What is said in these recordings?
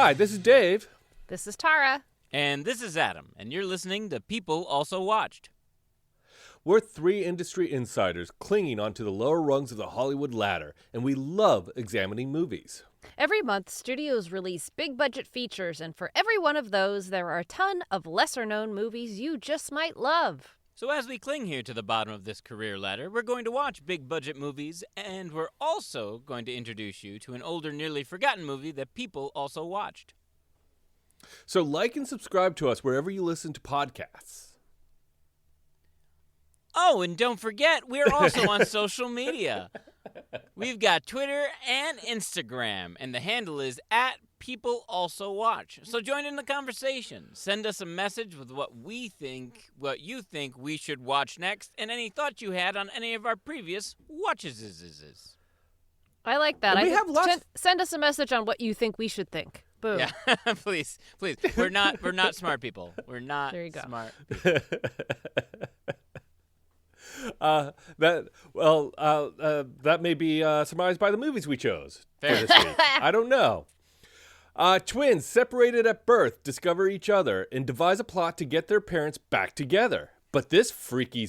Hi, this is Dave. This is Tara. And this is Adam, and you're listening to People Also Watched. We're three industry insiders clinging onto the lower rungs of the Hollywood ladder, and we love examining movies. Every month, studios release big-budget features, and for every one of those, there are a ton of lesser-known movies you just might love. So as we cling here to the bottom of this career ladder, we're going to watch big-budget movies, and we're also going to introduce you to an older, nearly forgotten movie that people also watched. So like and subscribe to us wherever you listen to podcasts. Oh, and don't forget, we're also on social media. We've got Twitter and Instagram, and the handle is @PeopleAlsoWatch. So join in the conversation. Send us a message with what you think we should watch next, and any thoughts you had on any of our previous watches. I like that. We have lots. Send us a message on what you think we should think. Boom. Yeah, please. We're not smart people. We're not There you go. smart. That may be surmised by the movies we chose for this week. I don't know. Twins separated at birth discover each other and devise a plot to get their parents back together. But this Freaky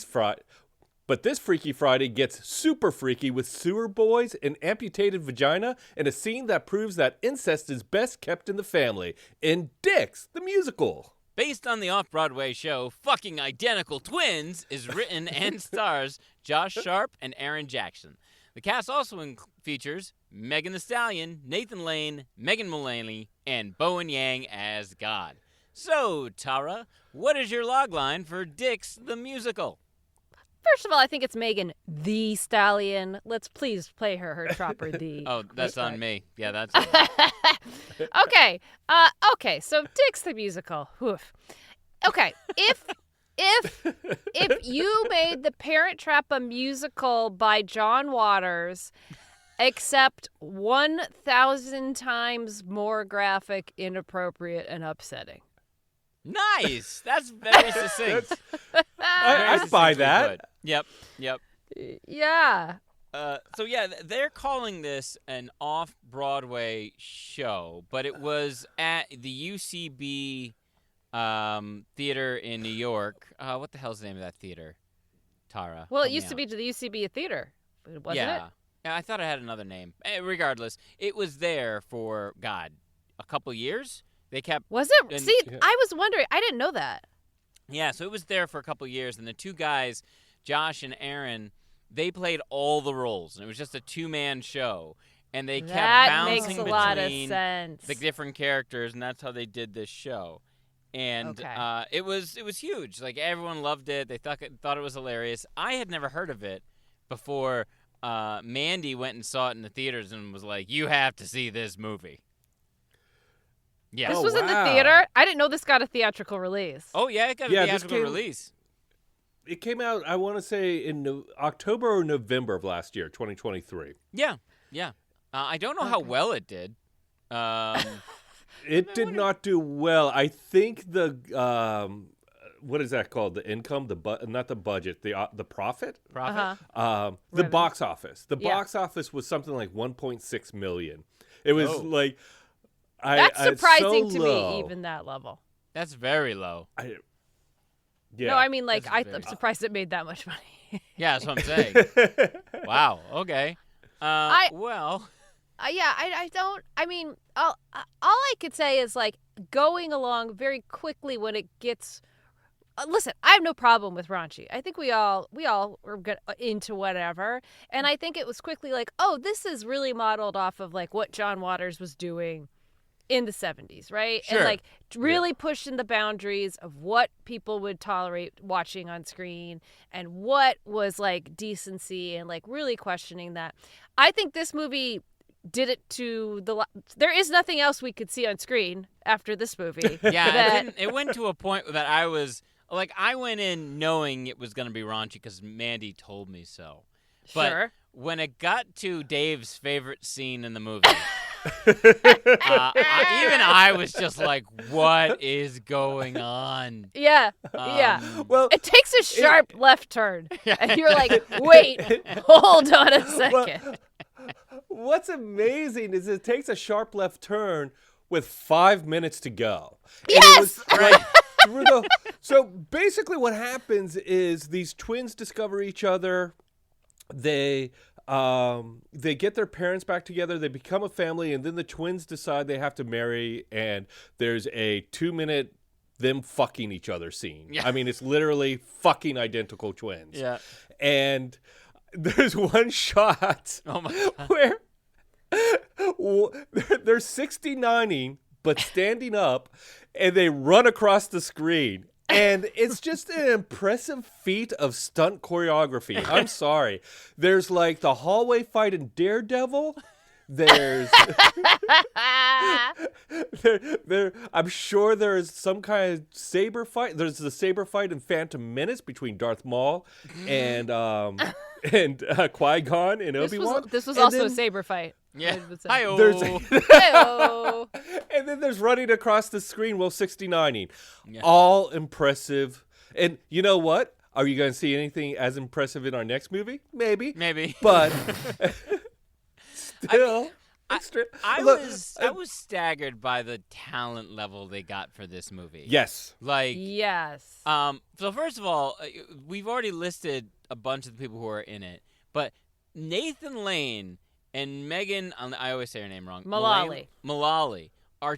Friday gets super freaky with sewer boys, an amputated vagina, and a scene that proves that incest is best kept in the family. In Dicks, the musical. Based on the off-Broadway show Fucking Identical Twins, is written and stars Josh Sharp and Aaron Jackson. The cast also features Megan Thee Stallion, Nathan Lane, Megan Mullaly, and Bowen Yang as God. So, Tara, what is your logline for Dicks the musical? First of all, I think it's Megan Thee Stallion. Let's please play her proper the. Oh, that's on me. Yeah, that's Okay. Okay, so Dicks the musical. Oof. Okay, if you made The Parent Trap a musical by John Waters, except 1,000 times more graphic, inappropriate, and upsetting. Nice. That's very succinct. I'd buy that. Yep. Yeah. So they're calling this an off-Broadway show, but it was at the UCB theater in New York. What the hell's the name of that theater, Tara? Well, it used to be to the UCB theater, wasn't it? Yeah, I thought it had another name. Regardless, it was there for, a couple years. They kept... Was it? I was wondering. I didn't know that. Yeah, so it was there for a couple years, and the two guys, Josh and Aaron, they played all the roles, and it was just a two-man show. And they kept bouncing between the different characters, and that's how they did this show. And it was huge. Like, everyone loved it. They thought it was hilarious. I had never heard of it before Mandy went and saw it in the theaters and was like, "You have to see this movie." Yeah. This was in the theater? I didn't know this got a theatrical release. Oh, yeah, it got a theatrical release. It came out, I want to say, in October or November of last year, 2023. Yeah. I don't know how well it did. It did not do well. I think the what is that called? The income, not the budget, the profit. The box office. The box office was something like 1.6 million. It was like. That's surprising to low. me, even that level. That's very low. No, I mean, like, I'm surprised it made that much money. Yeah, that's what I'm saying. Wow, okay. I mean, all I could say is, like, going along very quickly when it gets... listen, I have no problem with raunchy. I think we all are into whatever. And I think it was quickly like, oh, this is really modeled off of, like, what John Waters was doing in the 70s, right? Sure. And, like, really pushing the boundaries of what people would tolerate watching on screen and what was, like, decency and, like, really questioning that. I think this movie did it to the... There is nothing else we could see on screen after this movie. Yeah, it went to a point that I was... Like, I went in knowing it was going to be raunchy because Mandy told me so. But when it got to Dave's favorite scene in the movie... even I was just like, what is going on? Yeah. Well, it takes a sharp left turn. And you're like, wait, hold on a second. What's amazing is it takes a sharp left turn with 5 minutes to go. Yes! And it was, so basically what happens is these twins discover each other. They get their parents back together. They become a family, and then the twins decide they have to marry, and there's a 2-minute them fucking each other scene. Yeah. I mean, it's literally fucking identical twins. Yeah. And there's one shot where they're 69ing, but standing up, and they run across the screen. And it's just an impressive feat of stunt choreography. I'm sorry. There's like the hallway fight in Daredevil. There's I'm sure there's some kind of saber fight. There's the saber fight in Phantom Menace between Darth Maul and Qui-Gon and Obi-Wan. This was also a saber fight. Yeah. Hi-oh. And then there's running across the screen while 69ing. Yeah. All impressive. And you know what? Are you going to see anything as impressive in our next movie? Maybe. But still, I was staggered by the talent level they got for this movie. Yes. Yes. So first of all, we've already listed a bunch of the people who are in it, but Nathan Lane and Megan, I always say her name wrong. Mullaly are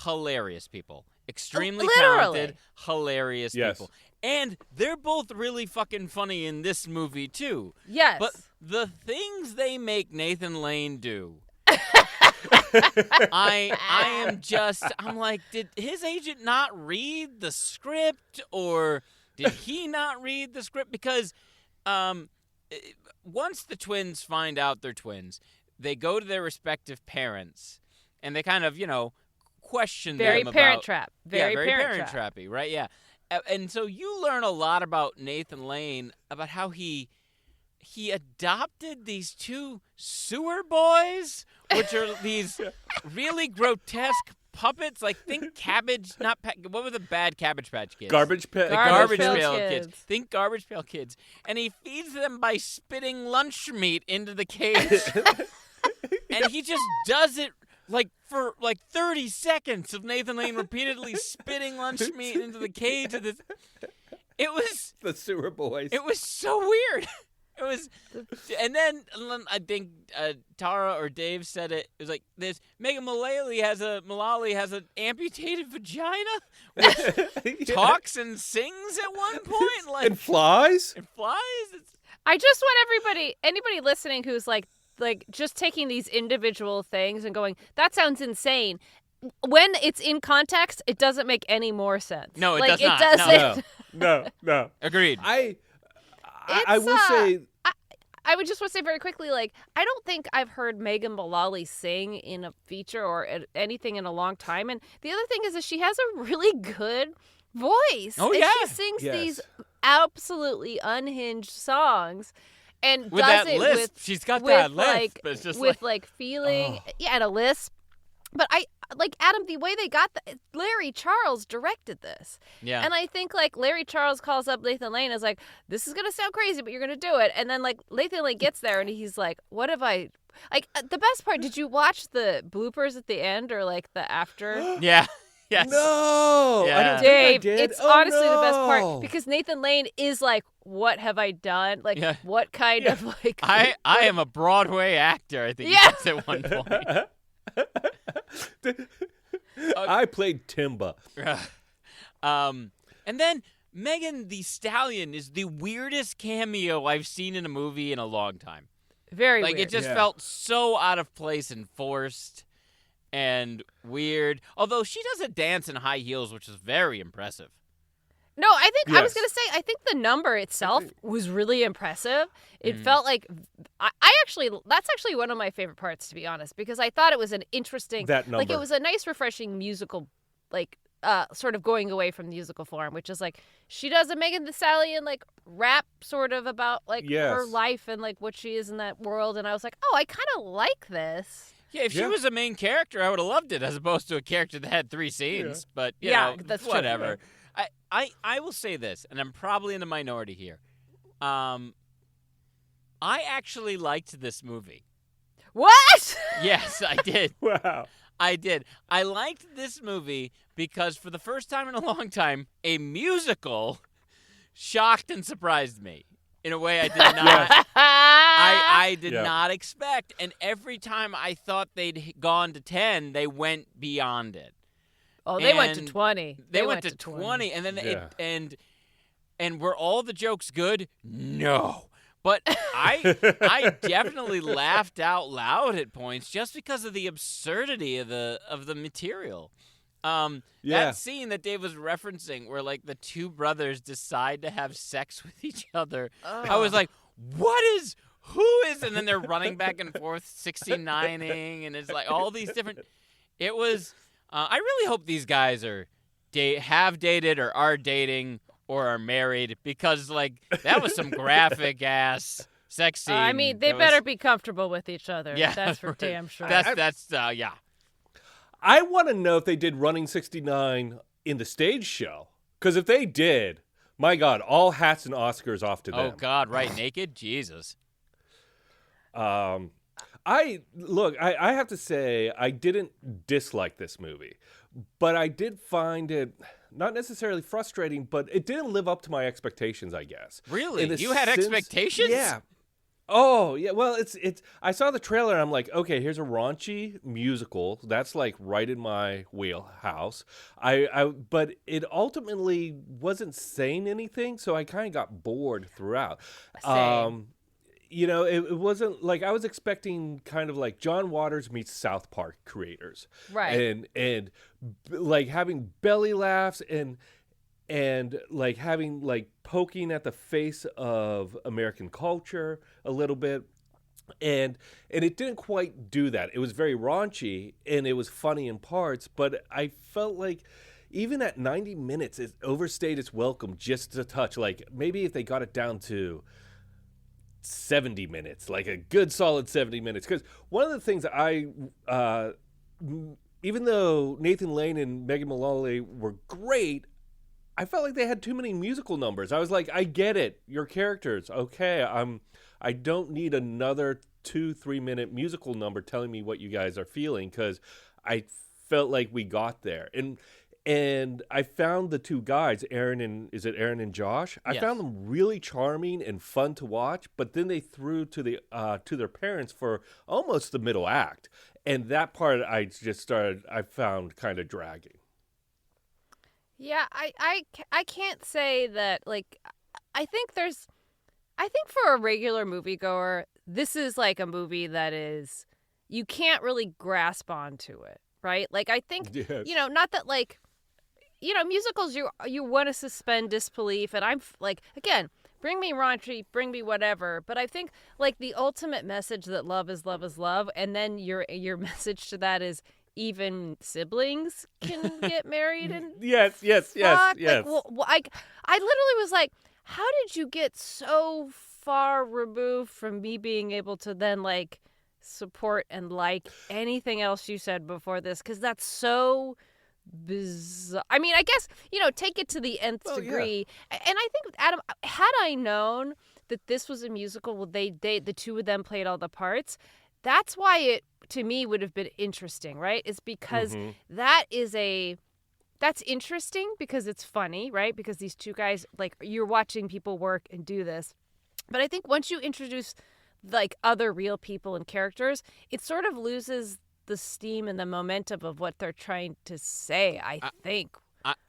hilarious people. Extremely talented, hilarious people. And they're both really fucking funny in this movie, too. Yes. But the things they make Nathan Lane do, I'm like, did his agent not read the script? Or did he not read the script? Because once the twins find out they're twins, they go to their respective parents, and they kind of, question very them parent about... trap. Very parent trappy, right? Yeah. And so you learn a lot about Nathan Lane, about how he adopted these two sewer boys, which are these really grotesque puppets. Like, think Cabbage, what were the bad Cabbage Patch Kids? Garbage Pail Kids. Think Garbage Pail Kids. And he feeds them by spitting lunch meat into the cage. And he just does it for 30 seconds of Nathan Lane repeatedly spitting lunch meat into the cage. It was the sewer boys. It was so weird. It was, and then I think Tara or Dave said it. It was like this: Megan Mullaly has an amputated vagina, which talks and sings at one point, and flies. I just want anybody listening who's like just taking these individual things and going, that sounds insane. When it's in context, it doesn't make any more sense. No, it does not. No. Agreed. I will say. I would just want to say very quickly, I don't think I've heard Megan Mullaly sing in a feature or anything in a long time. And the other thing is that she has a really good voice. Oh, and yeah. she sings these absolutely unhinged songs. And with does that it lisp, she's got that lisp. But it's just with feeling, and a lisp. But Adam, the way they got Larry Charles directed this. Yeah. And I think Larry Charles calls up Nathan Lane and is like, this is going to sound crazy, but you're going to do it. And then Nathan Lane gets there and he's like, what have I, the best part, did you watch the bloopers at the end or the after? Yeah. Yes. No. Yeah. I don't Dave, think I did. it's honestly the best part because Nathan Lane is what have I done? What kind of I am a Broadway actor, I think he says at one point. I played Timba. And then Megan Thee Stallion is the weirdest cameo I've seen in a movie in a long time. Very weird. It just felt so out of place and forced and weird. Although she does a dance in high heels, which is very impressive. No, I think I was going to say, I think the number itself was really impressive. It felt like, that's actually one of my favorite parts, to be honest, because I thought it was an interesting, that number. It was a nice, refreshing musical, sort of going away from the musical form, which is she does a Megan Thee Stallion, rap sort of about, her life and, what she is in that world. And I was like, oh, I kind of like this. Yeah, if she was a main character, I would have loved it, as opposed to a character that had 3 scenes. Yeah. But, you know, that's whatever. True. I will say this, and I'm probably in the minority here. I actually liked this movie. What? Yes, I did. Wow. I did. I liked this movie because for the first time in a long time, a musical shocked and surprised me in a way I did not. I did not expect. And every time I thought they'd gone to 10, they went beyond it. Oh, they went to 20. They went to 20, and then and were all the jokes good? No. But I definitely laughed out loud at points just because of the absurdity of the material. That scene that Dave was referencing where like the two brothers decide to have sex with each other. I was like, who is, and then they're running back and forth 69ing, and it's like all these different, it was, I really hope these guys have dated or are dating or are married, because like that was some graphic ass sex scene. I mean, they better be comfortable with each other. Yeah, that's for damn sure. That's I want to know if they did Running 69 in the stage show, because if they did, my God, all hats and Oscars off to them. Oh God, right, naked, Jesus. I have to say I didn't dislike this movie, but I did find it not necessarily frustrating, but it didn't live up to my expectations, I guess. Really? You had expectations? Yeah. Oh, yeah. Well, it's. I saw the trailer and I'm like, okay, here's a raunchy musical. That's like right in my wheelhouse. But it ultimately wasn't saying anything, so I kind of got bored throughout. Same. It wasn't like I was expecting kind of like John Waters meets South Park creators. Right. And like having belly laughs and like having like poking at the face of American culture a little bit. And it didn't quite do that. It was very raunchy and it was funny in parts, but I felt like even at 90 minutes, it overstayed its welcome just a touch. Like maybe if they got it down to 70 minutes, like a good solid 70 minutes. Because one of the things even though Nathan Lane and Megan Mullaly were great, I felt like they had too many musical numbers. I was like, I get it, your characters, okay. I don't need another 2-3 minute musical number telling me what you guys are feeling, because I felt like we got there. And I found the two guys, Aaron and Josh? I found them really charming and fun to watch, but then they threw to their parents for almost the middle act. And that part I found kind of dragging. Yeah, I can't say that, like, I think for a regular moviegoer, this is like a movie that is, you can't really grasp onto it, right? Like, I think, not that, like, musicals, you want to suspend disbelief, and I'm, like, again, bring me raunchy, bring me whatever, but I think, like, the ultimate message that love is love is love, and then your message to that is, even siblings can get married and yes. Like, well, I literally was like, how did you get so far removed from me being able to then like support and like anything else you said before this? Because that's so bizarre. I mean, I guess, take it to the nth degree. Yeah. And I think, Adam, had I known that this was a musical, the two of them played all the parts, that's why it, to me, would have been interesting, right? Is because that's interesting because it's funny, right? Because these two guys, like, you're watching people work and do this. But I think once you introduce, like, other real people and characters, it sort of loses the steam and the momentum of what they're trying to say, I think.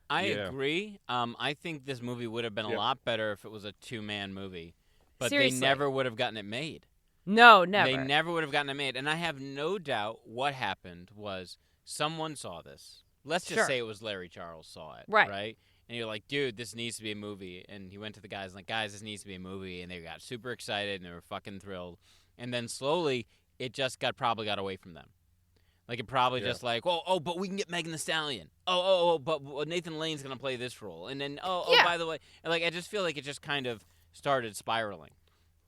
I agree. I think this movie would have been a lot better if it was a two-man movie. But Seriously. They never would have gotten it made. No, never. They never would have gotten it made. And I have no doubt what happened was someone saw this. Let's just say it was Larry Charles saw it. Right? And you're like, dude, this needs to be a movie. And he went to the guys and like, guys, this needs to be a movie. And they got super excited and they were fucking thrilled. And then slowly, it just probably got away from them. Like, it probably just like, but we can get Megan Thee Stallion. But Nathan Lane's going to play this role. And then, by the way. And like, I just feel like it just kind of started spiraling.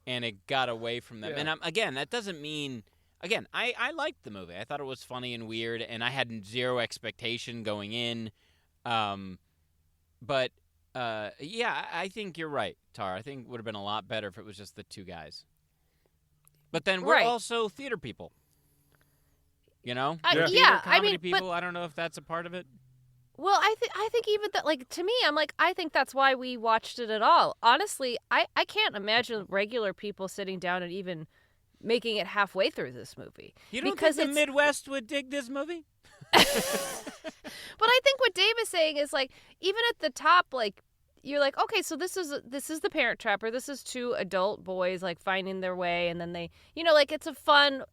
And it got away from them. Yeah. And again, that doesn't mean... Again, I liked the movie. I thought it was funny and weird, and I had zero expectation going in. But I think you're right, Tara. I think it would have been a lot better if it was just the two guys. But then we're also theater people. You know? Comedy people. I don't know if that's a part of it. Well, I think even that, like, to me, I'm like, I think that's why we watched it at all. Honestly, I can't imagine regular people sitting down and even making it halfway through this movie. You don't think the Midwest would dig this movie? But I think what Dave is saying is, like, even at the top, like, you're like, okay, so this is the Parent Trap, or this is two adult boys, like, finding their way, and then they, like, it's a fun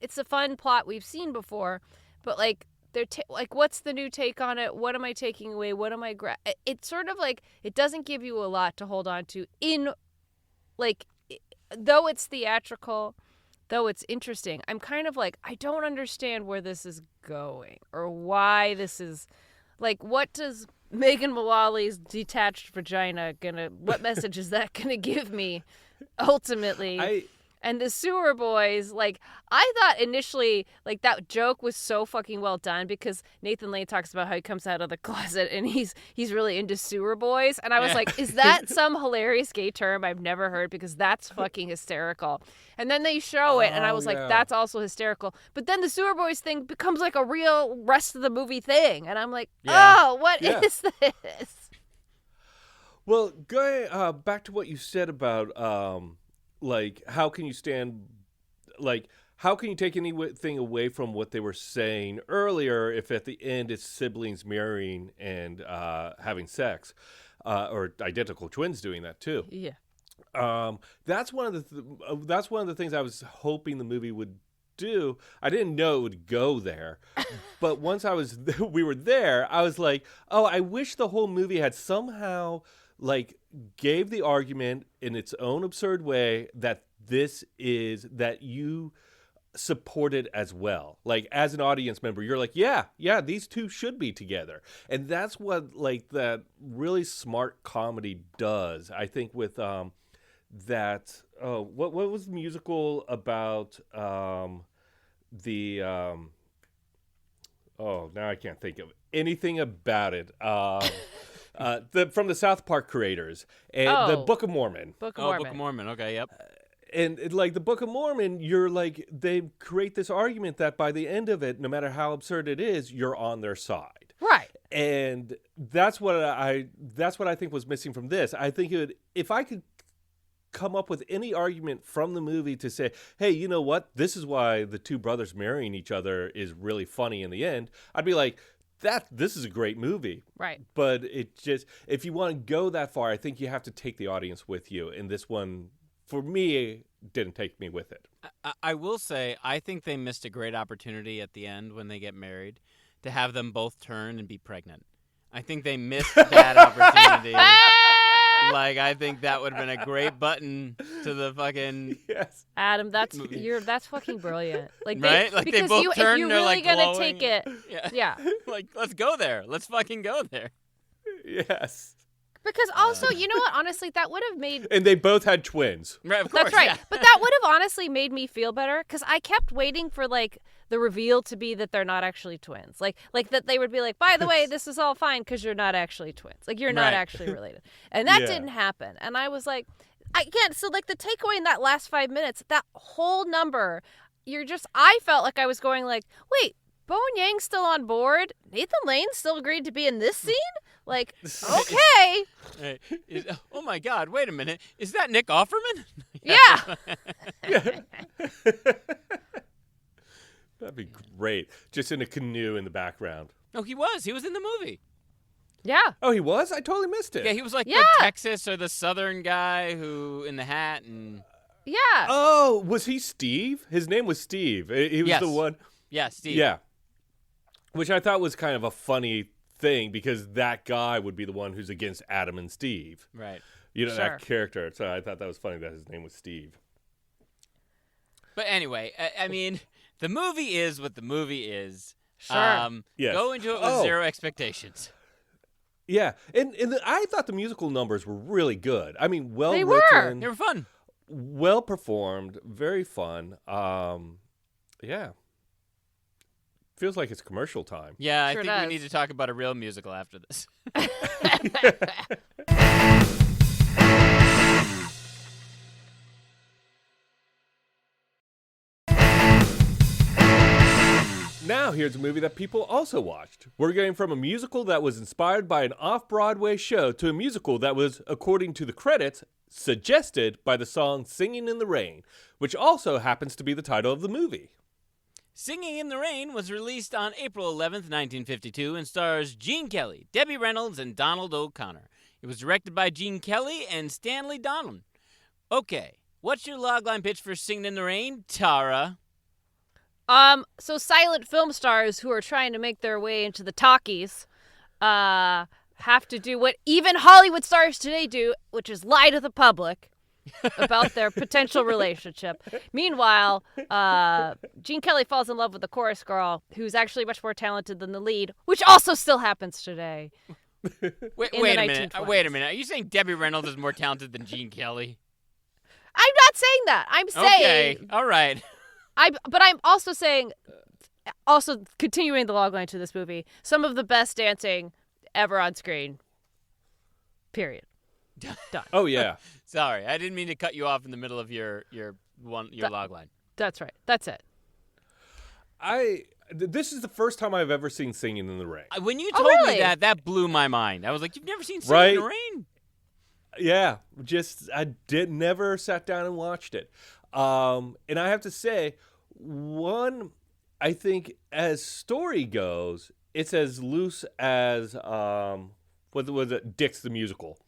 plot we've seen before, but, like, they're like, what's the new take on it? What am I taking away? What am I it's sort of like, it doesn't give you a lot to hold on to in, like, though it's theatrical, though it's interesting, I'm kind of like, I don't understand where this is going, or why this is, like, what does Megan Mullally's detached vagina what message is that gonna give me ultimately? And the sewer boys, like, I thought initially, like, that joke was so fucking well done, because Nathan Lane talks about how he comes out of the closet and he's really into sewer boys. And I was like, is that some hilarious gay term I've never heard? Because that's fucking hysterical. And then they show it, and I was like, that's also hysterical. But then the sewer boys thing becomes like a real rest of the movie thing. And I'm like, what is this? Well, going back to what you said about... like, how can you take anything away from what they were saying earlier if at the end it's siblings marrying and having sex, or identical twins doing that too? Yeah. That's one of the things I was hoping the movie would do. I didn't know it would go there, but once we were there, I was like, oh, I wish the whole movie had somehow, like, gave the argument in its own absurd way that that you supported as well. Like, as an audience member, you're like, yeah, these two should be together. And that's what, like, that really smart comedy does. I think with what was the musical about now I can't think of anything about it. From the South Park creators, and the Book of Mormon. Book of Mormon. Okay, yep. And like the Book of Mormon, you're like, they create this argument that by the end of it, no matter how absurd it is, you're on their side. Right. And that's what I think was missing from this. I think if I could come up with any argument from the movie to say, hey, you know what? This is why the two brothers marrying each other is really funny in the end. I'd be like, this is a great movie. Right. But it just, if you want to go that far, I think you have to take the audience with you. And this one, for me, didn't take me with it. I will say, I think they missed a great opportunity at the end when they get married to have them both turn and be pregnant. I think they missed that opportunity. Like, I think that would have been a great button to the fucking... Yes. Adam, that's fucking brilliant. Like, right? Like, they both turn, and they're really gonna glowing. take it. Yeah. Like, let's go there. Let's fucking go there. Yes. Because also, you know what? Honestly, that would have made... And they both had twins. Right, of course. That's right. Yeah. But that would have honestly made me feel better, because I kept waiting for, like, the reveal to be that they're not actually twins. Like that they would be like, by the way, this is all fine because you're not actually twins. Like, you're not actually related. And that didn't happen. And I was like, so, like, the takeaway in that last 5 minutes, that whole number, I felt like I was going like, wait, Bowen Yang's still on board? Nathan Lane still agreed to be in this scene? Like, okay. Oh, my God. Wait a minute. Is that Nick Offerman? Yeah. That'd be great. Just in a canoe in the background. No, he was. He was in the movie. Yeah. Oh, he was? I totally missed it. Yeah, he was like the Texas or the Southern guy who in the hat and... Yeah. Oh, was he Steve? His name was Steve. He was the one... Yeah, Steve. Yeah. Which I thought was kind of a funny thing, because that guy would be the one who's against Adam and Steve. Right. You know, that character. So I thought that was funny that his name was Steve. But anyway, I mean... The movie is what the movie is. Sure. Yes. Go into it with zero expectations. Yeah. And I thought the musical numbers were really good. I mean, well written. They were fun. Well performed. Very fun. Yeah. Feels like it's commercial time. Yeah, sure I think does. we need to talk about a real musical after this. Now here's a movie that people also watched. We're going from a musical that was inspired by an off-Broadway show to a musical that was, according to the credits, suggested by the song Singing in the Rain, which also happens to be the title of the movie. Singing in the Rain was released on April 11th, 1952, and stars Gene Kelly, Debbie Reynolds, and Donald O'Conner. It was directed by Gene Kelly and Stanley Donen. Okay, what's your logline pitch for Singing in the Rain, Tara? So silent film stars who are trying to make their way into the talkies, have to do what even Hollywood stars today do, which is lie to the public about their potential relationship. Meanwhile, Gene Kelly falls in love with the chorus girl, who's actually much more talented than the lead, which also still happens today. Wait a minute. Wait a minute. Are you saying Debbie Reynolds is more talented than Gene Kelly? I'm not saying that. I'm saying... Okay, all right. But I'm also saying, also continuing the logline to this movie, some of the best dancing ever on screen. Period. Done. Oh, yeah. Sorry, I didn't mean to cut you off in the middle of your logline. That's right. That's it. This is the first time I've ever seen Singing in the Rain. When you told me that blew my mind. I was like, you've never seen Singing in the Rain? Yeah, never sat down and watched it. And I have to say, I think as story goes, it's as loose as what was it, Dick's the Musical.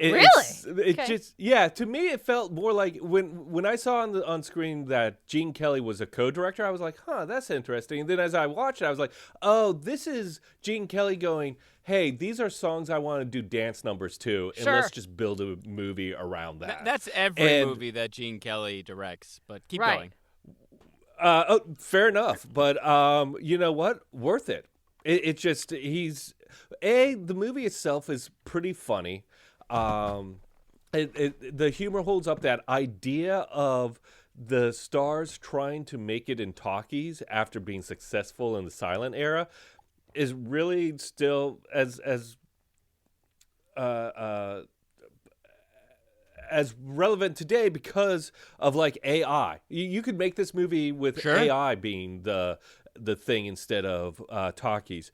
Really? It just, yeah, to me it felt more like when I saw on screen that Gene Kelly was a co-director, I was like, that's interesting. And then as I watched it, I was like, oh, this is Gene Kelly going, hey, these are songs I want to do dance numbers to, and let's just build a movie around that. That's every movie that Gene Kelly directs, but keep going. Fair enough, but you know what? Worth it. It just, the movie itself is pretty funny. The humor holds up. That idea of the stars trying to make it in talkies after being successful in the silent era is really still as relevant today because of like AI. You could make this movie with AI being the thing instead of talkies.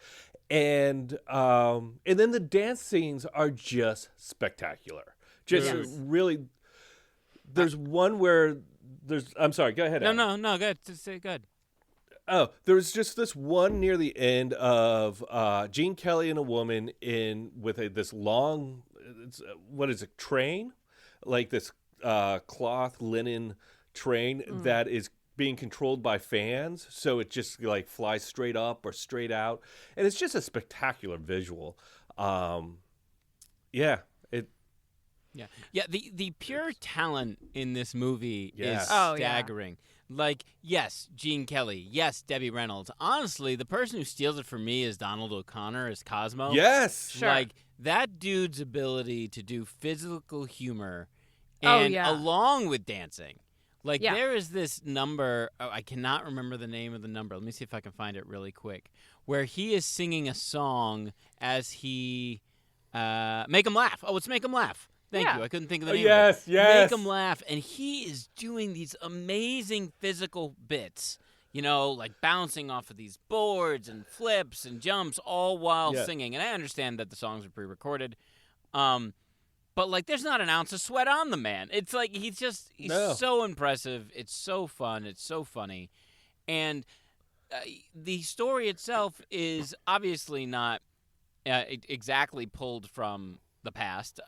And then the dance scenes are just spectacular. Really, there's one where I'm sorry, go ahead. No, go ahead. Just say good. Oh, there's just this one near the end of Gene Kelly and a woman with this long, what is it, train? Like this cloth linen train that is being controlled by fans, so it just like flies straight up or straight out, and it's just a spectacular visual. The pure talent in this movie is staggering. Like, yes, Gene Kelly, yes, Debbie Reynolds. Honestly, the person who steals it for me is Donald O'Conner as Cosmo. Yes, sure. Like that dude's ability to do physical humor and along with dancing. Like, there is this number, I cannot remember the name of the number. Let me see if I can find it really quick, where he is singing a song as he, Make 'em Laugh. Oh, it's Make 'em Laugh. Thank you. I couldn't think of the name of it. Yes. Make 'em Laugh. And he is doing these amazing physical bits, like bouncing off of these boards and flips and jumps all while singing. And I understand that the songs are pre-recorded. But, like, there's not an ounce of sweat on the man. It's like he's so impressive. It's so fun. It's so funny. And the story itself is obviously not exactly pulled from the past.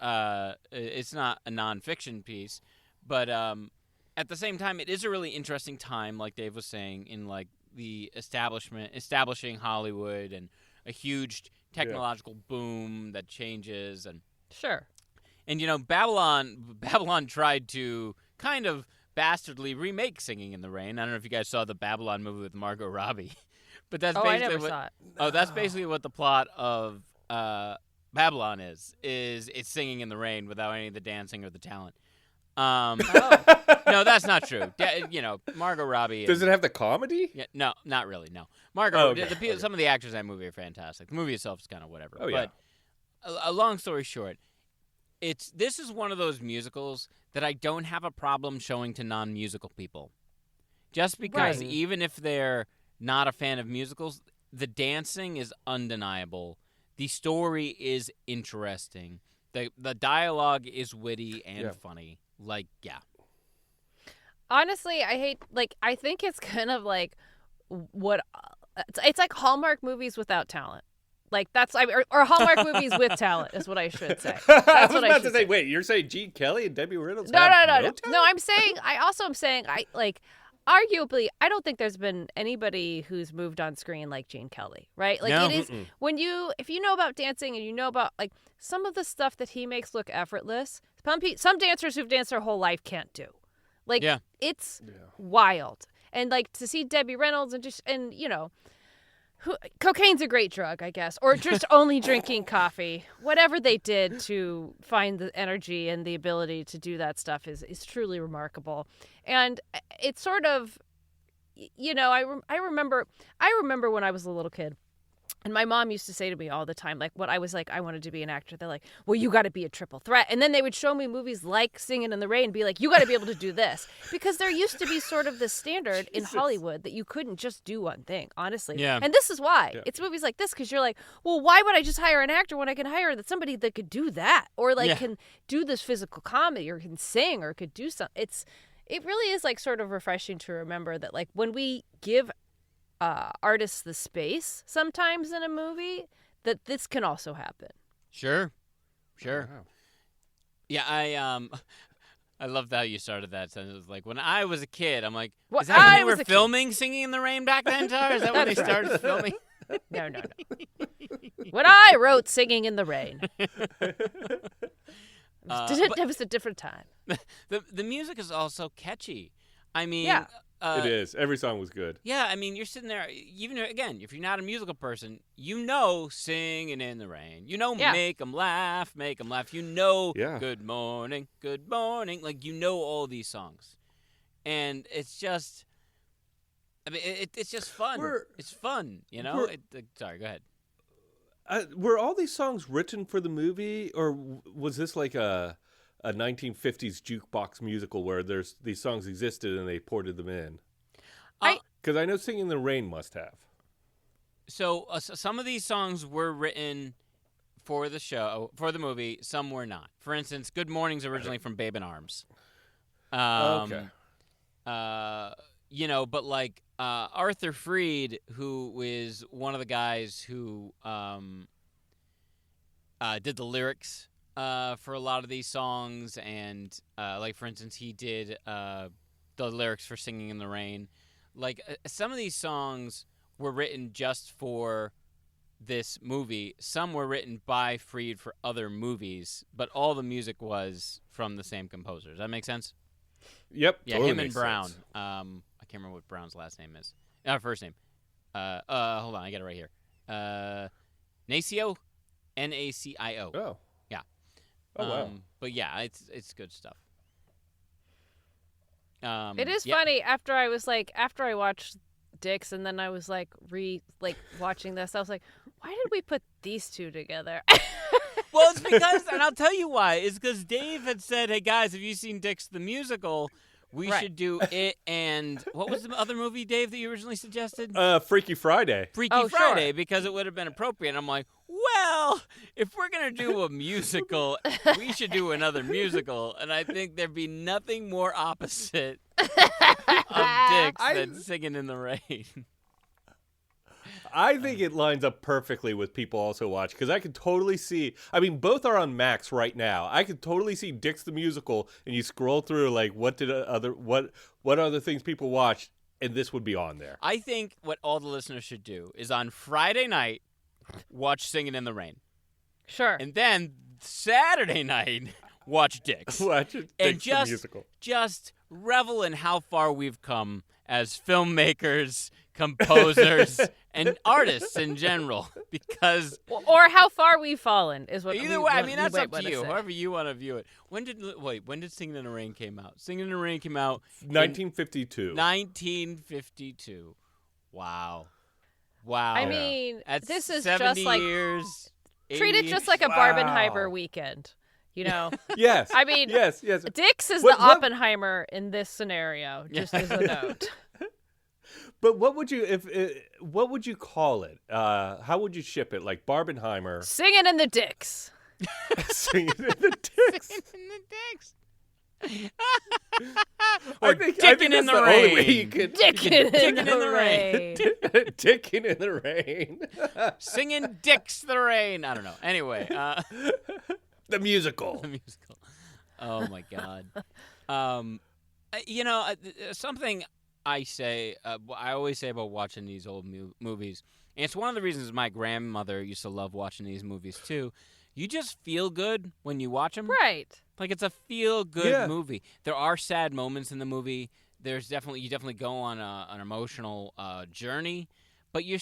It's not a nonfiction piece. But at the same time, it is a really interesting time, like Dave was saying, in, like, the establishing Hollywood and a huge technological boom that changes. And sure. And, Babylon tried to kind of bastardly remake Singing in the Rain. I don't know if you guys saw the Babylon movie with Margot Robbie. But that's basically I never saw it. Oh, that's basically what the plot of Babylon is it's Singing in the Rain without any of the dancing or the talent. No, that's not true. Margot Robbie. Does it have the comedy? Yeah, no, not really, no. Margot, some of the actors in that movie are fantastic. The movie itself is kind of whatever. Oh, but a long story short, this is one of those musicals that I don't have a problem showing to non-musical people. Just because even if they're not a fan of musicals, the dancing is undeniable. The story is interesting. The dialogue is witty and funny. Like, yeah. Honestly, I think it's kind of like it's like Hallmark movies without talent. Like or Hallmark movies with talent is what I should say. That's I was about to say, wait, you're saying Gene Kelly and Debbie Reynolds? No. I'm saying arguably, I don't think there's been anybody who's moved on screen like Gene Kelly, right? Like it is if you know about dancing and you know about like some of the stuff that he makes look effortless, some dancers who've danced their whole life can't do. Like it's wild. And like to see Debbie Reynolds and you know, cocaine's a great drug, I guess, or just only drinking coffee. Whatever they did to find the energy and the ability to do that stuff is truly remarkable. And it's sort of, you know, I remember when I was a little kid, and my mom used to say to me all the time, like, when I was like, I wanted to be an actor, they're like, well, you got to be a triple threat. And then they would show me movies like Singing in the Rain and be like, you got to be able to do this. Because there used to be sort of this standard in Hollywood that you couldn't just do one thing, honestly. Yeah. And this is why. It's movies like this, because you're like, well, why would I just hire an actor when I can hire somebody that could do that? Or like can do this physical comedy or can sing or could do something. It really is like sort of refreshing to remember that like when we give artists the space sometimes in a movie, that this can also happen. Sure. Wow. Yeah, I loved how you started that sentence. It was like, when I was a kid, I'm like, is that when they were filming Singing in the Rain back then, Tara? Is that when they started filming? No. When I wrote Singing in the Rain. It was a different time. The music is also catchy. I mean, it is. Every song was good. Yeah, I mean, you're sitting there, even again, if you're not a musical person, you know Singing in the Rain. You know Make 'em Laugh. You know Good Morning. Like, you know all these songs. And it's just, I mean, it's just fun. It's fun, you know? Sorry, go ahead. Were all these songs written for the movie, or was this like a 1950s jukebox musical where these songs existed and they ported them in? Because I know Singing in the Rain must have. So some of these songs were written for the show, for the movie. Some were not. For instance, Good Morning's originally from Babe in Arms. Okay. You know, but like Arthur Freed, who is one of the guys who did the lyrics for a lot of these songs, and like for instance, he did the lyrics for Singing in the Rain. Like some of these songs were written just for this movie. Some were written by Freed for other movies, but all the music was from the same composer. Does that make sense? Yep. Yeah, totally him and Brown. Sense. I can't remember what Brown's last name is. First name. Hold on, I got it right here. Nacio, Nacio. Oh. Yeah. Oh wow. But yeah, it's good stuff. It is funny after I watched Dix and then I was like watching this, I was like, why did we put these two together? Well, it's because, and I'll tell you why. It's because Dave had said, hey guys, have you seen Dix the musical? We should do it, and what was the other movie, Dave, that you originally suggested? Freaky Friday. Freaky Friday, because it would have been appropriate. And I'm like, well, if we're going to do a musical, we should do another musical. And I think there'd be nothing more opposite of Dix than Singing in the Rain. I think it lines up perfectly with people also watch, because I could totally see, I mean, both are on Max right now. I could totally see Dix the musical, and you scroll through like what other things people watched, and this would be on there. I think what all the listeners should do is on Friday night watch Singing in the Rain. Sure. And then Saturday night watch Dix. Watch Dix the musical. Just revel in how far we've come as filmmakers, composers, and artists in general, because or how far we've fallen is what. Either way, I mean that's up to you. However you want to view it. When did Singing in the Rain came out? Singing in the Rain came out 1952. 1952. Wow. I mean, that's this is 70 just like years. Treat it just like a Barbenheimer weekend. You know? Yes. I mean, yes. Dix is the Oppenheimer in this scenario, just as a note. But what would you call it? How would you ship it? Like Barbenheimer. Singing in the Dicks. Singing in the Dicks. Singing in the Dicks. Or dicking in the rain. Dicking in the rain. Dicking in the rain. Singing Dicks the Rain. I don't know. Anyway. The musical. The musical. Oh, my God. Something I always say about watching these old movies, and it's one of the reasons my grandmother used to love watching these movies, too. You just feel good when you watch them. Right. Like, it's a feel-good movie. There are sad moments in the movie. You definitely go on an emotional journey, but you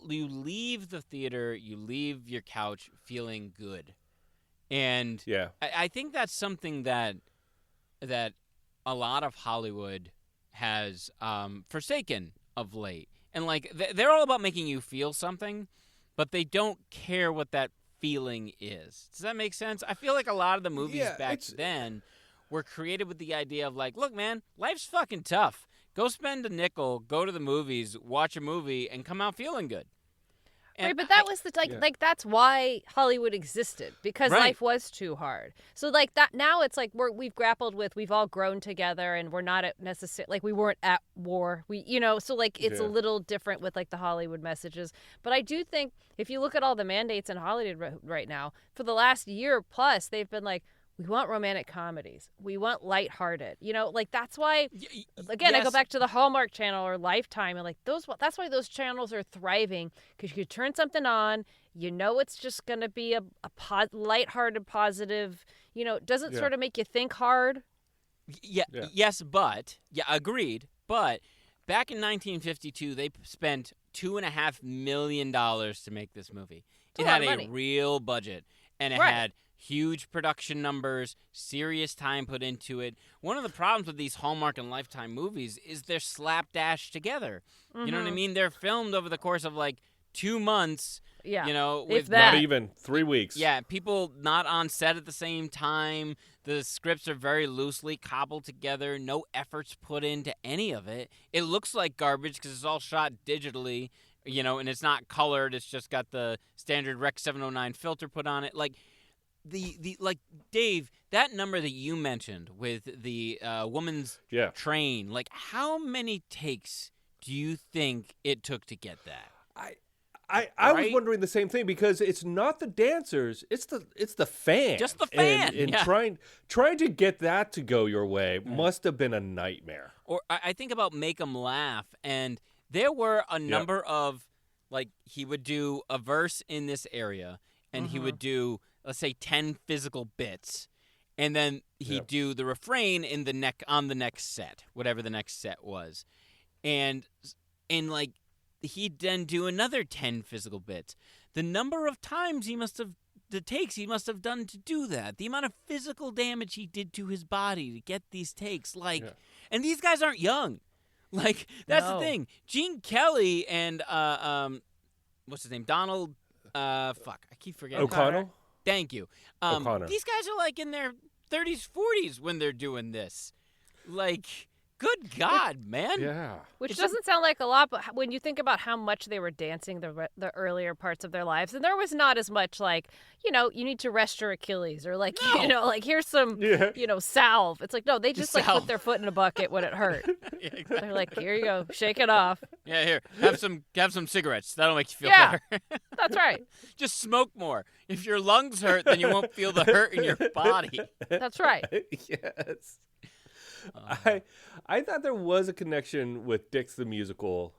leave the theater, you leave your couch feeling good. And I think that's something that a lot of Hollywood has forsaken of late. And, like, they're all about making you feel something, but they don't care what that feeling is. Does that make sense? I feel like a lot of the movies back then were created with the idea of, like, look, man, life's fucking tough. Go spend a nickel, go to the movies, watch a movie, and come out feeling good. And right, but that was that's why Hollywood existed, because life was too hard. So like that now it's like we've grappled with, we've all grown together, and we're not necessarily we weren't at war. So like it's a little different with like the Hollywood messages. But I do think if you look at all the mandates in Hollywood right now, for the last year plus, they've been like, we want romantic comedies. We want lighthearted. Like that's why, again, I go back to the Hallmark Channel or Lifetime, and like that's why those channels are thriving, because you turn something on, it's just going to be a lighthearted, positive, doesn't sort of make you think hard. Yes, but, agreed. But back in 1952, they spent $2.5 million to make this movie. It had a real budget, and it had huge production numbers, serious time put into it. One of the problems with these Hallmark and Lifetime movies is they're slapdash together. Mm-hmm. You know what I mean? They're filmed over the course of like 2 months. Yeah. With not even 3 weeks. Yeah, people not on set at the same time. The scripts are very loosely cobbled together. No efforts put into any of it. It looks like garbage because it's all shot digitally, and it's not colored. It's just got the standard Rec 709 filter put on it. Like, like Dave, that number that you mentioned with the woman's train, like how many takes do you think it took to get that? I was wondering the same thing, because it's not the dancers, it's the fan. Just the fan. And trying to get that to go your way must have been a nightmare. Or I think about Make 'Em Laugh, and there were a number of, like, he would do a verse in this area, and he would do, let's say, 10 physical bits, and then he'd do the refrain on the next set, whatever the next set was, and like he'd then do another 10 physical bits. The number of times the takes he must have done to do that, the amount of physical damage he did to his body to get these takes, and these guys aren't young, like that's the thing. Gene Kelly and what's his name, Donald, I keep forgetting. O'Connor. Thank you. O'Connor. These guys are like in their 30s, 40s when they're doing this. Like, good God, man. Yeah. Which doesn't sound like a lot, but when you think about how much they were dancing the earlier parts of their lives, and there was not as much like, you need to rest your Achilles, or like, like here's some, salve. It's like, no, they just like put their foot in a bucket when it hurt. Exactly. They're like, here you go, shake it off. Yeah, here, have some cigarettes. That'll make you feel better. That's right. Just smoke more. If your lungs hurt, then you won't feel the hurt in your body. That's right. Yes. I thought there was a connection with Dicks the Musical,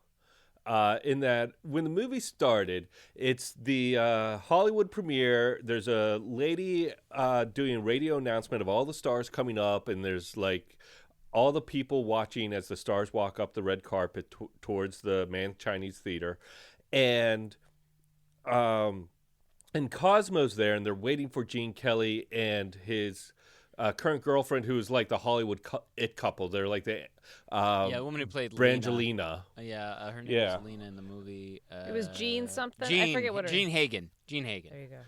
in that when the movie started, it's the Hollywood premiere. There's a lady doing a radio announcement of all the stars coming up, and there's like all the people watching as the stars walk up the red carpet towards the Man Chinese Theater, and Cosmo's there, and they're waiting for Gene Kelly and his current girlfriend, who's like the Hollywood it couple. They're like the the woman who played Brangelina. Her name was Lena in the movie. It was Jean something. I forget what her Jean Hagen. There you go.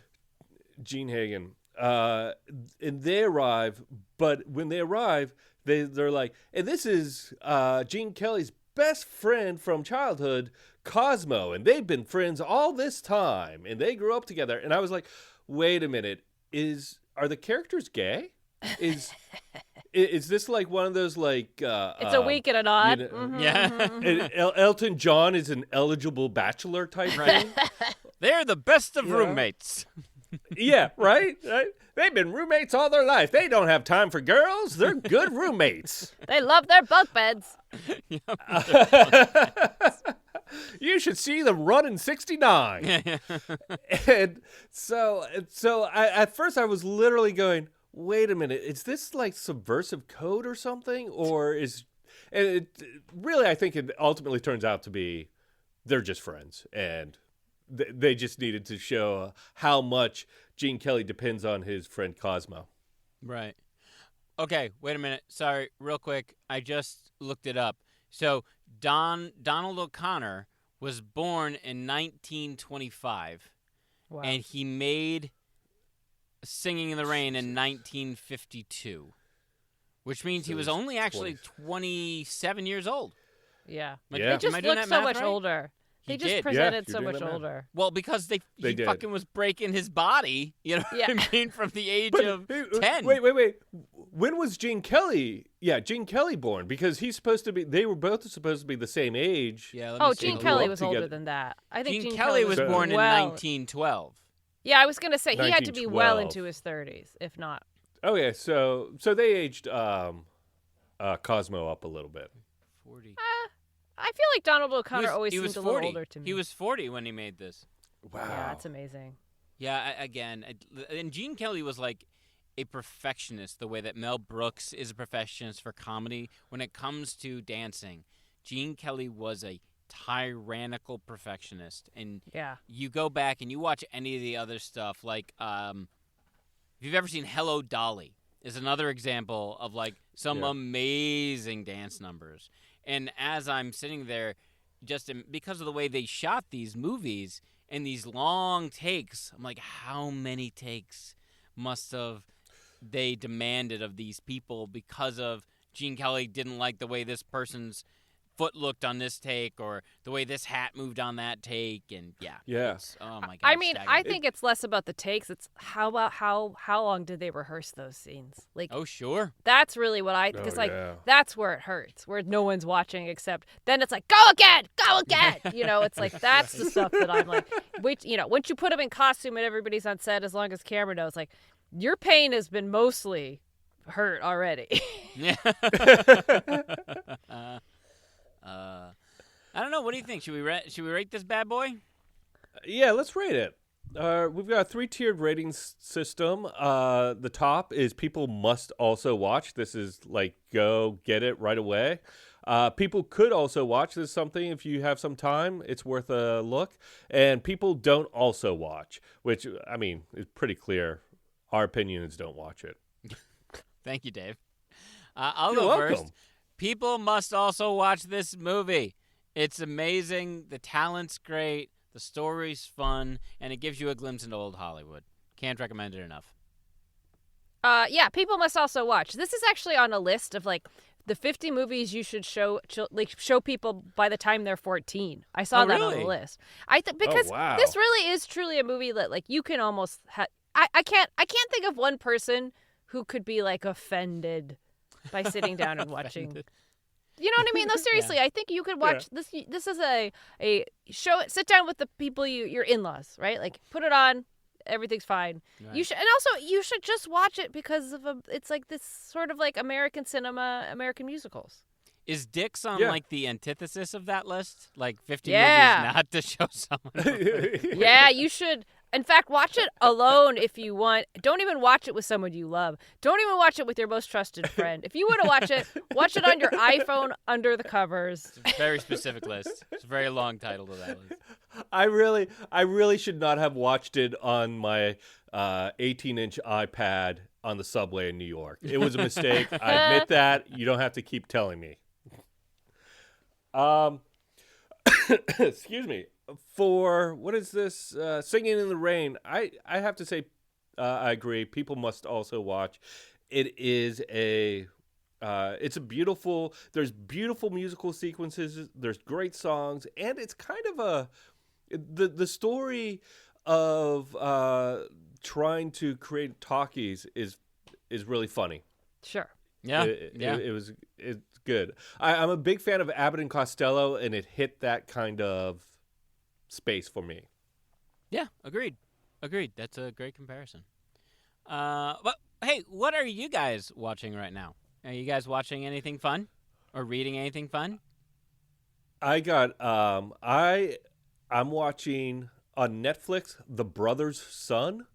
Jean Hagen. And they arrive, but when they arrive, they're like, and this is Gene Kelly's best friend from childhood, Cosmo, and they've been friends all this time, and they grew up together. And I was like, wait a minute, are the characters gay? Is this like one of those like it's a wink and a nod? You know, mm-hmm, yeah. Mm-hmm. Elton John is an eligible bachelor type thing. They're the best of roommates. Yeah, right? They've been roommates all their life. They don't have time for girls. They're good roommates. They love their bunk beds. You should see them running 69. And so at first I was literally going, wait a minute, is this like subversive code or something? Or really, I think it ultimately turns out to be they're just friends, and they just needed to show how much Gene Kelly depends on his friend Cosmo. Right. Okay, wait a minute. Sorry, real quick. I just looked it up. So Donald O'Conner was born in 1925, Wow. and he made Singing in the Rain in 1952, which means he was only actually 27 years old. Yeah. Yeah. They just looked so much older. They just presented so much older. Well, because he fucking was breaking his body, you know what I mean, from the age of 10. Wait. When was Gene Kelly? Yeah, Gene Kelly born, because they were both supposed to be the same age. Yeah. Gene Kelly was older than that. I think Gene Kelly was born in 1912. Yeah, I was going to say he had to be well into his 30s, if not. Oh yeah, so they aged Cosmo up a little bit. 40. I feel like Donald O'Conner always seemed a little older to me. He was 40 when he made this. Wow. Yeah, that's amazing. Yeah, and Gene Kelly was like a perfectionist the way that Mel Brooks is a perfectionist for comedy. When it comes to dancing, Gene Kelly was a tyrannical perfectionist. And you go back and you watch any of the other stuff, like if you've ever seen Hello, Dolly, is another example of like some amazing dance numbers. And as I'm sitting there, because of the way they shot these movies and these long takes, I'm like, how many takes must have they demanded of these people because of Gene Kelly didn't like the way this person's foot looked on this take, or the way this hat moved on that take, and oh my god. I mean, I think it's less about the takes. It's how long did they rehearse those scenes? Like, oh sure, that's really what because that's where it hurts, where no one's watching except then it's like go again. You know, it's like that's the stuff that I'm like, wait, you know, once you put them in costume and everybody's on set, as long as camera knows, like your pain has been mostly hurt already. Yeah. I don't know. What do you think? Should we rate this bad boy? Yeah, let's rate it. We've got a 3-tiered ratings system. The top is people must also watch. This is like go get it right away. People could also watch. This is something, if you have some time, it's worth a look. And people don't also watch, which, I mean, is pretty clear. Our opinion is don't watch it. Thank you, Dave. I'll You're go welcome. first. People must also watch this movie. It's amazing. The talent's great. The story's fun. And it gives you a glimpse into old Hollywood. Can't recommend it enough. Yeah, people must also watch. This is actually on a list of like the 50 movies you should show people by the time they're 14. I saw that on the list. Because this really is truly a movie that like you can almost I can't think of one person who could be like offended by sitting down and watching. You know what I mean? No, seriously, I think you could watch this. This is a show. Sit down with the people your in-laws, right? Like put it on. Everything's fine. Right. You should just watch it because it's like this sort of like American cinema, American musicals. Is Dix on like the antithesis of that list? Like 50 movies not to show someone. Yeah, you should. In fact, watch it alone if you want. Don't even watch it with someone you love. Don't even watch it with your most trusted friend. If you want to watch it on your iPhone under the covers. It's a very specific list. It's a very long title to that list. I really should not have watched it on my 18-inch iPad on the subway in New York. It was a mistake. I admit that. You don't have to keep telling me. Excuse me. For what is this? Singing in the Rain. I have to say, I agree. People must also watch. It is a It's a beautiful. There's beautiful musical sequences. There's great songs, and it's kind of the story of trying to create talkies is really funny. Sure. Yeah. It's good. I'm a big fan of Abbott and Costello, and it hit that kind of space for me. Yeah, agreed. That's a great comparison. But hey, what are you guys watching right now? Are you guys watching anything fun or reading anything fun? I got I'm watching on Netflix The Brother's Son.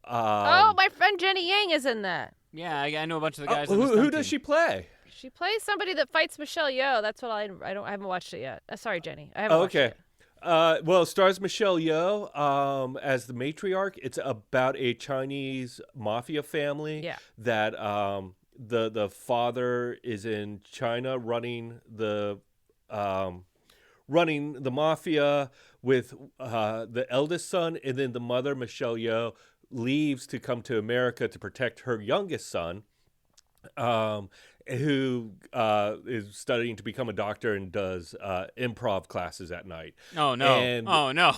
My friend Jenny Yang is in that. Yeah, I know a bunch of the guys. Who does she play? She plays somebody that fights Michelle Yeoh. That's what I haven't watched it yet. Sorry, Jenny, I haven't watched it. Well, it stars Michelle Yeoh as the matriarch. It's about a Chinese mafia family that the father is in China running the mafia with the eldest son, and then the mother, Michelle Yeoh, leaves to come to America to protect her youngest son, who is studying to become a doctor and does improv classes at night. Oh no!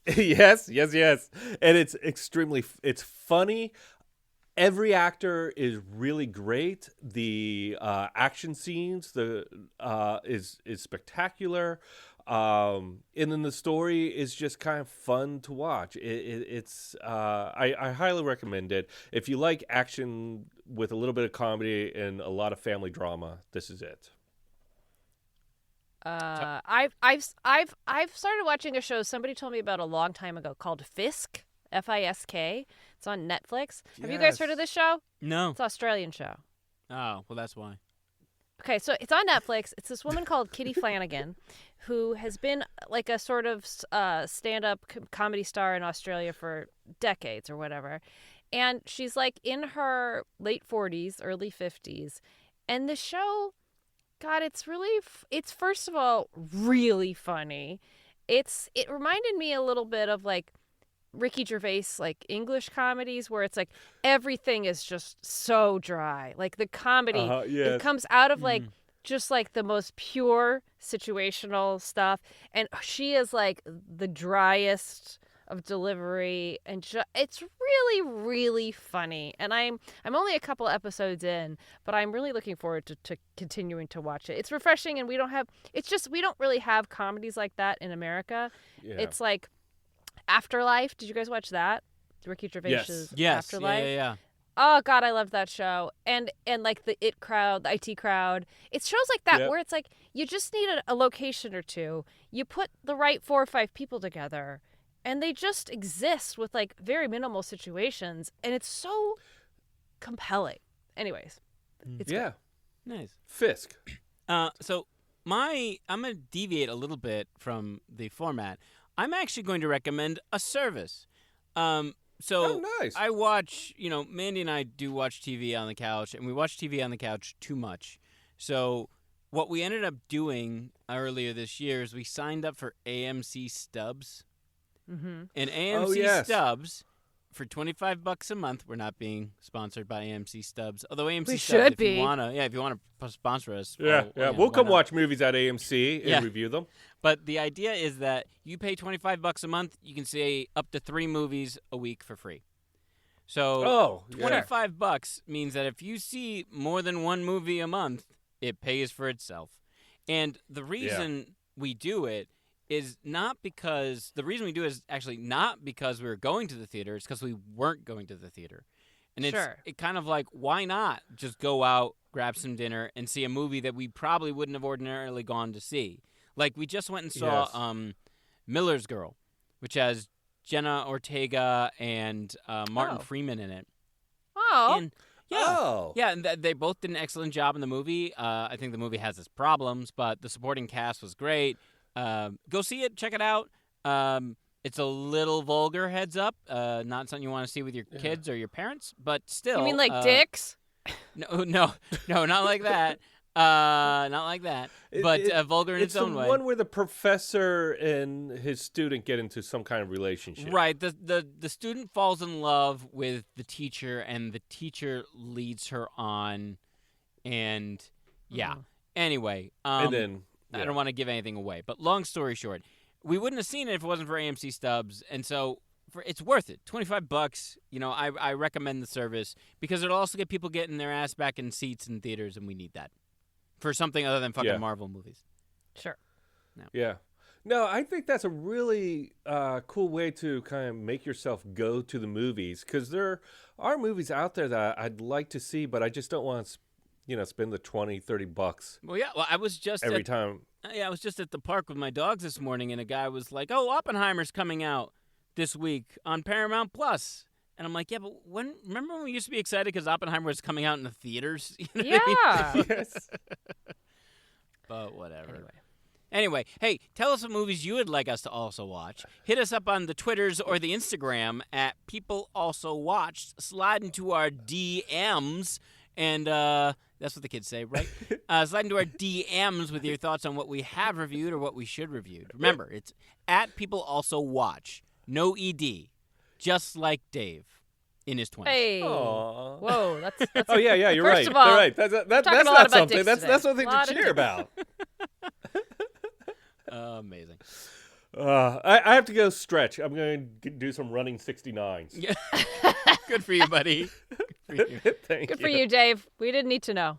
Yes, and it's funny. Every actor is really great. The action scenes is spectacular. And then the story is just kind of fun to watch. I highly recommend it. If you like action with a little bit of comedy and a lot of family drama, this is it. I've started watching a show somebody told me about a long time ago called Fisk, Fisk. It's on Netflix. Have you guys heard of this show? No. It's an Australian show. Oh, well, that's why. Okay, so it's on Netflix. It's this woman called Kitty Flanagan, who has been like a sort of stand-up comedy star in Australia for decades or whatever. And she's like in her late 40s, early 50s. And the show, God, it's first of all really funny. It reminded me a little bit of like Ricky Gervais, like English comedies, where it's like everything is just so dry. Like the comedy, it comes out of like just like the most pure situational stuff, and she is like the driest of delivery, and it's really, really funny. And I'm only a couple episodes in, but I'm really looking forward to continuing to watch it. It's refreshing, and we don't really have comedies like that in America. Yeah. It's like Afterlife. Did you guys watch that? Ricky Gervais's Afterlife? Yeah. Oh God, I loved that show. And like the IT crowd. It's shows like that where it's like you just need a location or two. You put the right 4 or 5 people together, and they just exist with like very minimal situations, and it's so compelling. Anyways, it's good. Nice. Fisk. So I'm gonna deviate a little bit from the format. I'm actually going to recommend a service. So nice. I watch, Mandy and I do watch TV on the couch, and we watch TV on the couch too much. So what we ended up doing earlier this year is we signed up for AMC Stubs. Mm-hmm. And AMC Stubs, for $25 a month, we're not being sponsored by AMC Stubs. Although AMC we Stubs, should be. If you want to sponsor us. We'll come watch movies at AMC and review them. But the idea is that you pay $25 a month, you can see up to 3 movies a week for free. So $25 means that if you see more than 1 movie a month, it pays for itself. And the reason we do it is actually not because we were going to the theater. It's because we weren't going to the theater. And it's kind of like, why not just go out, grab some dinner, and see a movie that we probably wouldn't have ordinarily gone to see? Like, we just went and saw Miller's Girl, which has Jenna Ortega and Martin Freeman in it. Oh. And and they both did an excellent job in the movie. I think the movie has its problems, but the supporting cast was great. Go see it. Check it out. It's a little vulgar, heads up. Not something you want to see with your kids or your parents, but still. You mean like dicks? No, not like that. Not like that. But vulgar in its own way. It's the one where the professor and his student get into some kind of relationship. Right. The student falls in love with the teacher, and the teacher leads her on And anyway, and then I don't want to give anything away, but long story short, we wouldn't have seen it if it wasn't for AMC Stubs, and so it's worth it. $25. I recommend the service because it'll also get people getting their ass back in seats in theaters, and we need that for something other than fucking Marvel movies. Sure. No. Yeah. No, I think that's a really cool way to kind of make yourself go to the movies, because there are movies out there that I'd like to see, but I just don't want to, spend the $20-$30. Well, yeah. Well, I was just every time. Yeah, I was just at the park with my dogs this morning, and a guy was like, "Oh, Oppenheimer's coming out this week on Paramount Plus." And I'm like, "Yeah, but remember when we used to be excited because Oppenheimer was coming out in the theaters?" What I mean? Yes. But whatever. Anyway, hey, tell us what movies you would like us to also watch. Hit us up on the Twitters or the Instagram at People Also Watched. Slide into our DMs, and that's what the kids say, right? Slide into our DMs with your thoughts on what we have reviewed or what we should review. Remember, it's at People Also Watch. No ED. Just like Dave in his 20s. Hey. Aww. Whoa, that's Oh, yeah, you're right. First of all, you're right. That's not something. That's something to cheer about. Amazing. I have to go stretch. I'm going to do some running 69s. Yeah. Good for you, buddy. Good for you. Thank you. Good for you, Dave. We didn't need to know.